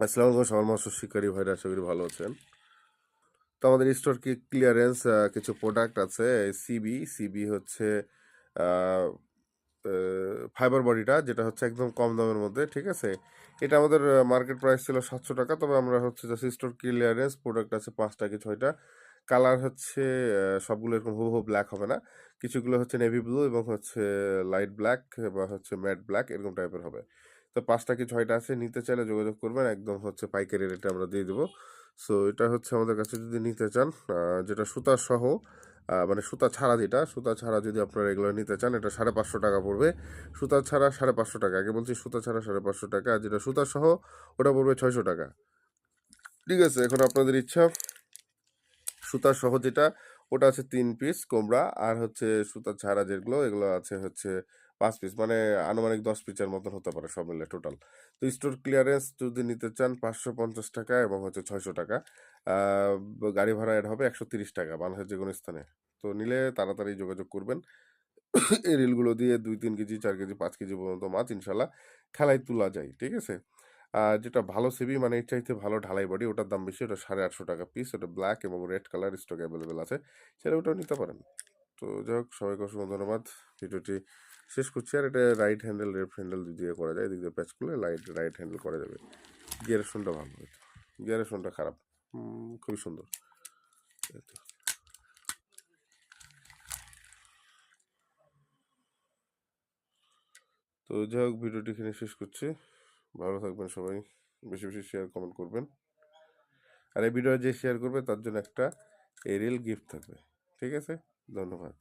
আসসালামু আলাইকুম সবার মৎস্য শিকারী ভাইরা, আশা করি ভালো আছেন। তো আমাদের স্টোর কি ক্লিয়ারেন্স কিছু প্রোডাক্ট আছে। সিবি হচ্ছে ফাইবার বডিটা, যেটা হচ্ছে একদম কম দামের মধ্যে, ঠিক আছে। এটা আমাদের মার্কেট প্রাইস ছিল 700 টাকা, তবে আমরা হচ্ছে যে স্টোর ক্লিয়ারেন্স প্রোডাক্ট আছে 5টা কি 6টা। কালার হচ্ছে সবগুলো এরকম হুবহু ব্ল্যাক হবে না, কিছুগুলো হচ্ছে নেভি ব্লু এবং হচ্ছে লাইট ব্ল্যাক বা হচ্ছে ম্যাট ব্ল্যাক এরকম টাইপের হবে। তো 5টা কি 6টা আছে, নিতে চাইলে যোগাযোগ করবেন, একদম হচ্ছে পাইকারি রেটে আমরা দিয়ে দেবো। সো এটা হচ্ছে আমাদের কাছে যদি নিতে চান, যেটা সুতা সহ, মানে সুতা ছাড়া, যেটা সুতা ছাড়া যদি আপনারা এগুলো নিতে চান, এটা 550 টাকা পড়বে। সুতা ছাড়া 550 টাকা, আগে বলছি সুতা ছাড়া 550 টাকা, আর যেটা সুতা সহ ওটা পড়বে 600 টাকা। ঠিক আছে, এখন আপনাদের ইচ্ছা। সুতা সহ যেটা, ওটা আছে 3 পিস কোমড়া, আর হচ্ছে সুতা ছাড়া যেগুলো এগুলো আছে হচ্ছে 5 পিস, মানে আনুমানিক 10 পিসের মতন হতে পারে সব মিলে টোটাল। তো স্টোর ক্লিয়ারেন্স যদি নিতে চান 550 টাকা এবং হচ্ছে 600 টাকা। গাড়ি ভাড়া এড হবে 130 টাকা বাংলাদেশের যে কোনো স্থানে। তো নিলে তাড়াতাড়ি যোগাযোগ করবেন। এই রিলগুলো দিয়ে 2-3 কেজি 4 কেজি 5 কেজি পর্যন্ত মাছ ইনশাল্লাহ খেলায় তোলা যায়, ঠিক আছে। আর যেটা ভালো সিবি, মানে এর চাইতে ভালো ঢালাই বডি, ওটার দাম বেশি, ওটা 850 টাকা পিস, ওটা ব্ল্যাক এবং রেড কালার স্টক অ্যাভেলেবেল আছে, সেটা ওটাও নিতে পারেন। তো যাই হোক, সবাইকে অসংখ্য ধন্যবাদ। ভিডিওটি শেষ করছি। আর এটা রাইট হ্যান্ডেল লেফট হ্যান্ডেল দিয়ে করা যায়, এদিক দিয়ে প্যাচ করলে রাইট হ্যান্ডেল করা যাবে। গিয়ারের শোনটা ভালো হয়তো, গিয়ারের শোনটা খারাপ, খুবই সুন্দর। এই তো। তো যাই হোক, ভিডিওটি এখানে শেষ করছি। ভালো থাকবেন সবাই, বেশি বেশি শেয়ার কমেন্ট করবেন। আর এই ভিডিও যে শেয়ার করবে তার জন্য একটা এরিয়াল গিফট থাকবে, ঠিক আছে। ধন্যবাদ।